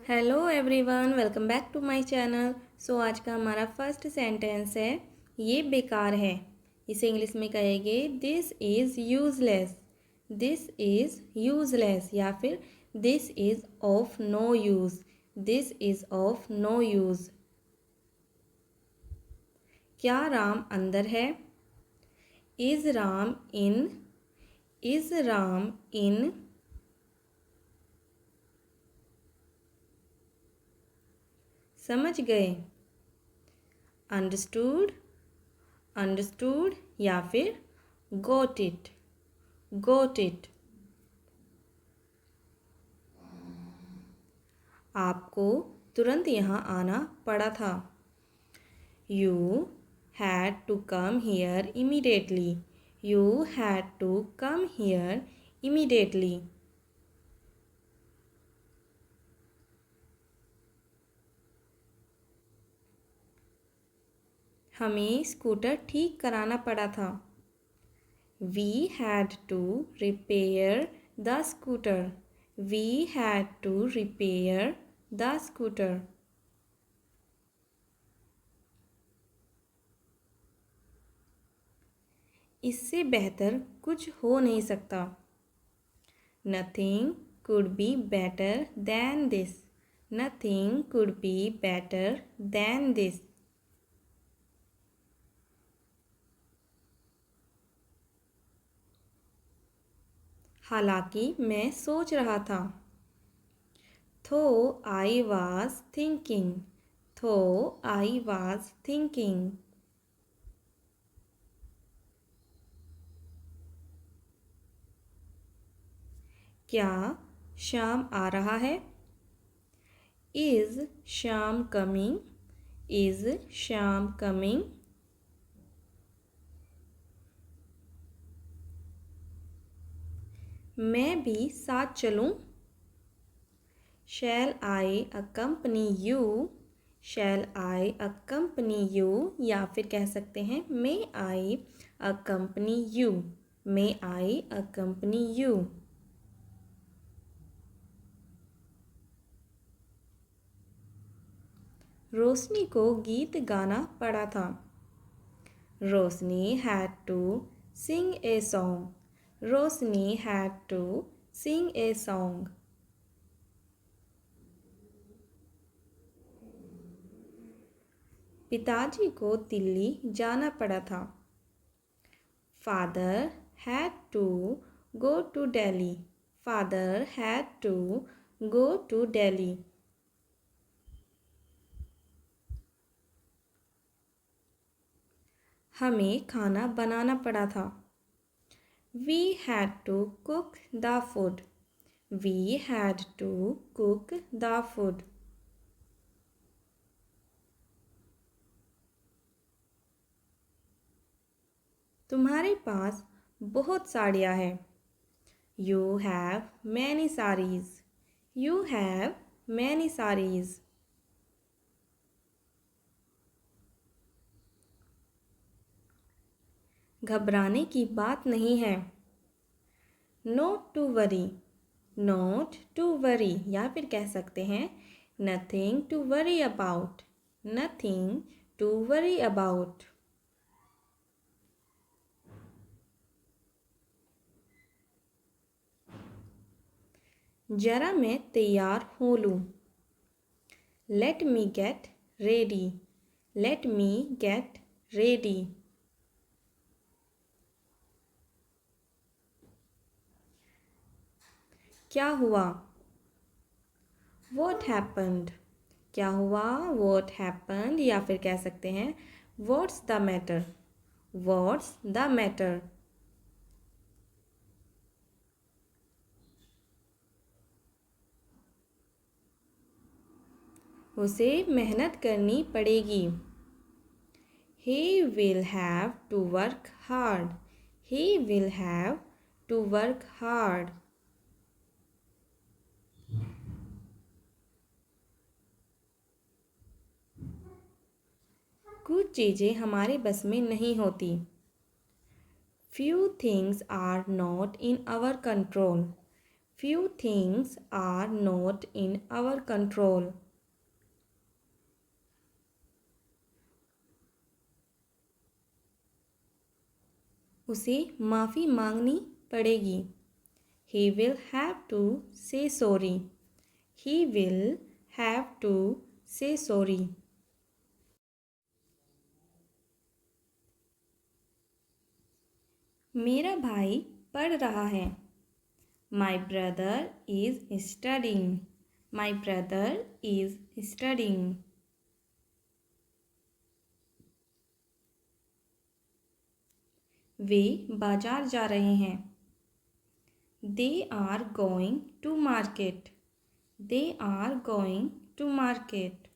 Hello everyone, welcome back to my channel. आज का हमारा फर्स्ट सेंटेंस है, ये बेकार है। इसे इंग्लिश में कहेंगे this is useless. This is useless या फिर this is of no use. This is of no use. क्या राम अंदर है? Is Ram in? Is Ram in? समझ गए? अंडरस्टूड? अंडरस्टूड या फिर गोट इट। Got it. आपको तुरंत यहाँ आना पड़ा था। You had to come here immediately. You had to come here immediately. हमें स्कूटर ठीक कराना पड़ा था। We had to repair the scooter. We had to repair the scooter. इससे बेहतर कुछ हो नहीं सकता। Nothing could be better than this. Nothing could be better than this. हालांकि मैं सोच रहा था। Though I was thinking. Though I was thinking. क्या श्याम आ रहा है? Is Shyam coming? Is Shyam coming? मैं भी साथ चलूं? Shall I accompany you? Shall I accompany you? या फिर कह सकते हैं May I accompany you? May I accompany you? रोशनी को गीत गाना पड़ा था। रोशनी had to sing a song. Roshni had to sing a song. पिताजी को दिल्ली जाना पड़ा था। Father had to go to Delhi. Father had to go to Delhi. हमें खाना बनाना पड़ा था। We had to cook the food. We had to cook the food. तुम्हारे पास बहुत साड़ियाँ हैं। You have many sarees. You have many sarees. घबराने की बात नहीं है। Not to worry. Not to worry या फिर कह सकते हैं Nothing to worry about. Nothing to worry about. जरा मैं तैयार हो लूँ। Let me get ready. Let me get ready. क्या हुआ? What happened? क्या हुआ? What happened? या फिर कह सकते हैं What's the matter? What's the matter? उसे मेहनत करनी पड़ेगी। He will have to work hard. He will have to work hard. कुछ चीज़ें हमारे बस में नहीं होती। Few things are not in our control. few things are not in our control. उसे माफ़ी मांगनी पड़ेगी. He will have to say sorry. He will have to say sorry. मेरा भाई पढ़ रहा है. My brother is studying. My brother is studying. वे बाजार जा रहे हैं. They are going to market. They are going to market.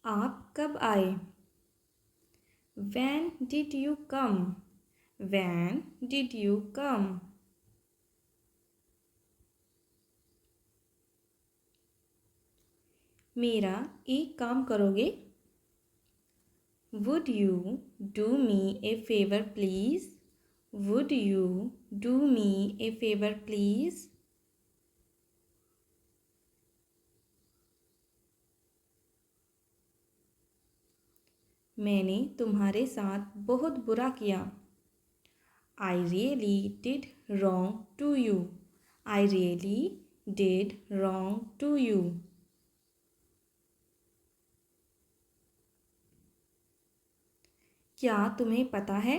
आप कब आए? When did you come? When did you come? मेरा एक काम करोगे? Would you do me a favor please? Would you do me a favor please? मैंने तुम्हारे साथ बहुत बुरा किया. I really did wrong to you. I really did wrong to you. क्या तुम्हें पता है?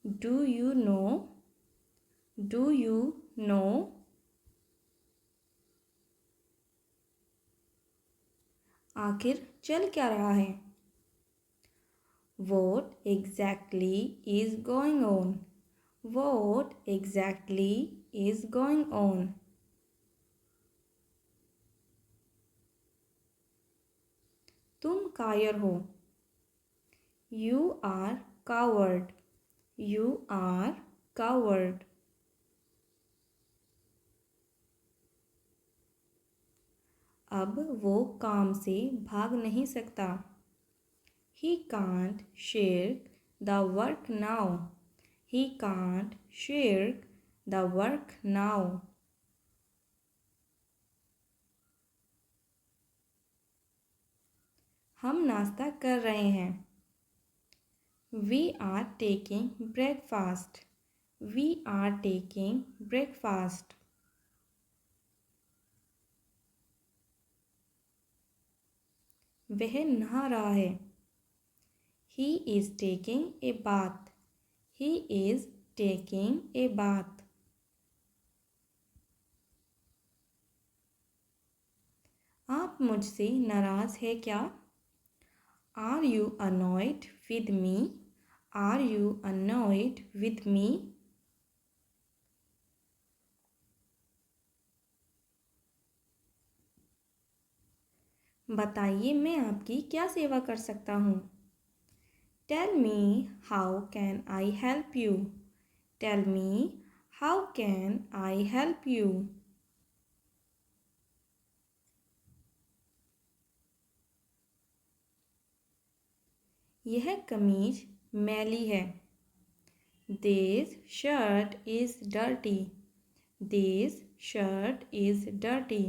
Do you know? Do you know? आखिर चल क्या रहा है? What exactly is going on? What exactly is going on? तुम कायर हो. You are coward. You are coward. अब वो काम से भाग नहीं सकता. He can't shirk the work now. He can't shirk the work now. हम नाश्ता कर रहे हैं. We are taking breakfast. We are taking breakfast. वह नहा रहा है. He is taking a bath. He is taking a bath. आप मुझसे नाराज़ है क्या? Are you annoyed with me? Are you annoyed with me? बताइए मैं आपकी क्या सेवा कर सकता हूँ. Tell me how can I help you? Tell me how can I help you? यह कमीज मैली है. This shirt is dirty. This shirt is dirty.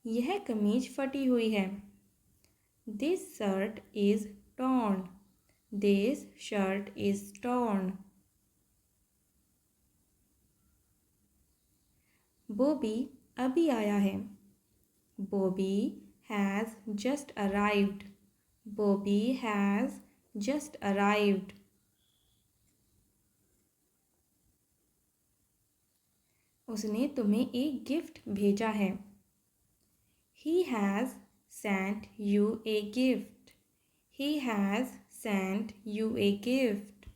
यह कमीज फटी हुई है. This shirt is torn. This shirt is torn. Bobby अभी आया है. Bobby has just arrived. Bobby has just arrived. उसने तुम्हें एक गिफ्ट भेजा है. He has sent you a gift. He has sent you a gift.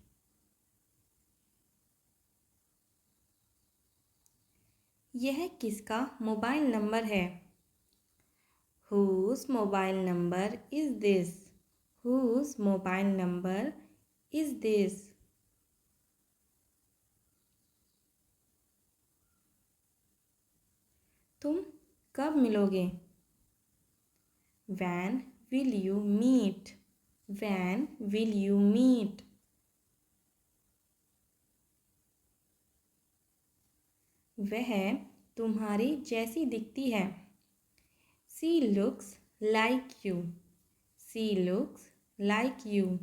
यह किसका मोबाइल नंबर है? Whose mobile number is this? Whose mobile number is this? तुम कब मिलोगे? When will you meet? When will you meet? वह तुम्हारी जैसी दिखती है। She looks like you. She looks like you.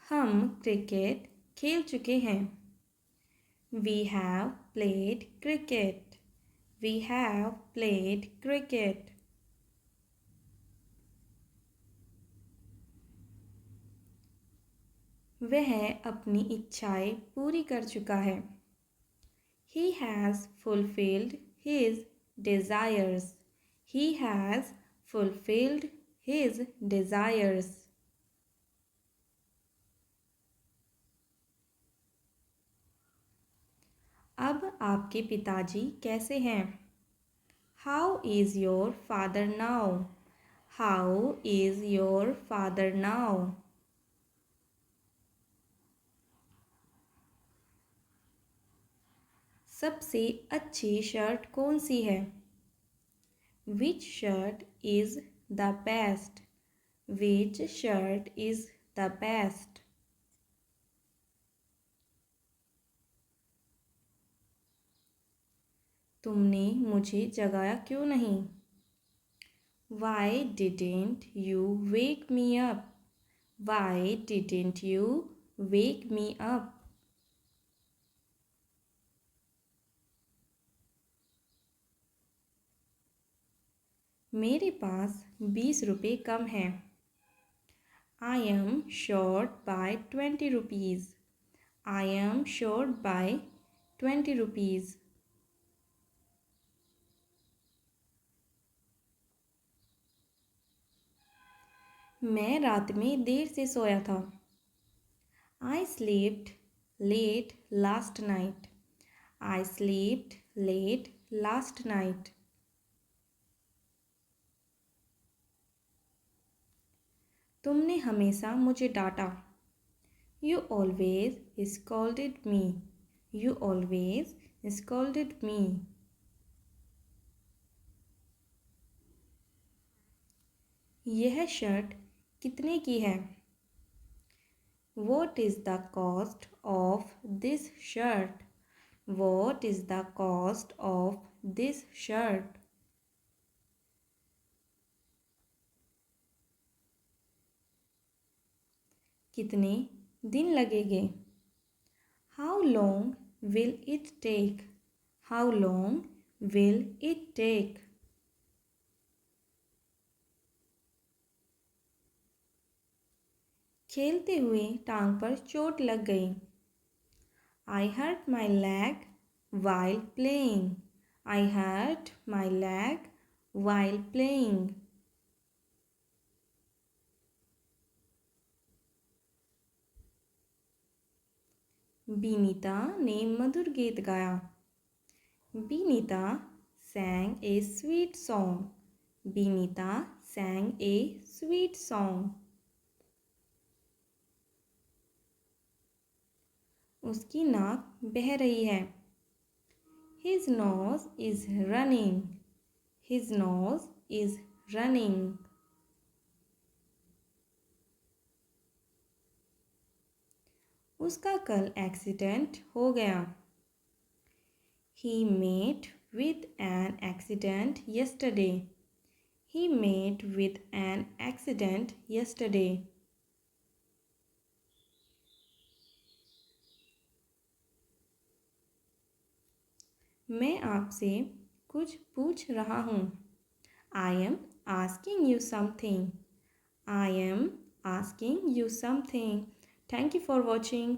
हम क्रिकेट खेल चुके हैं। We have played cricket. We have played cricket. वह अपनी इच्छाएं पूरी कर चुका है। He has fulfilled his desires. He has fulfilled his desires. अब आपके पिताजी कैसे हैं? How is your father now? How is your father now? सबसे अच्छी शर्ट कौन सी है? Which shirt is the best? Which shirt is the best? तुमने मुझे जगाया क्यों नहीं? Why didn't you wake me up? Why didn't you wake me up? मेरे पास 20 रुपये कम हैं। I am short by 20 rupees. I am short by 20 rupees. मैं रात में देर से सोया था। I slept late last night. I slept late last night. तुमने हमेशा मुझे डांटा। You always scolded me. You always scolded me. यह शर्ट कितने की है? What is the cost of this shirt? What is the cost of this shirt? कितने दिन लगेंगे? How long will it take? How long will it take? खेलते हुए टांग पर चोट लग गई। I hurt my leg while playing. I hurt my leg while playing. Binita ने मधुर गीत गाया। Binita sang a sweet song. Binita sang a sweet song. उसकी नाक बह रही है। His nose is running. His nose is running. उसका कल एक्सीडेंट हो गया। He met with an accident yesterday. He met with an accident yesterday. मैं आपसे कुछ पूछ रहा हूँ। I am asking you something. I am asking you something. Thank you for watching.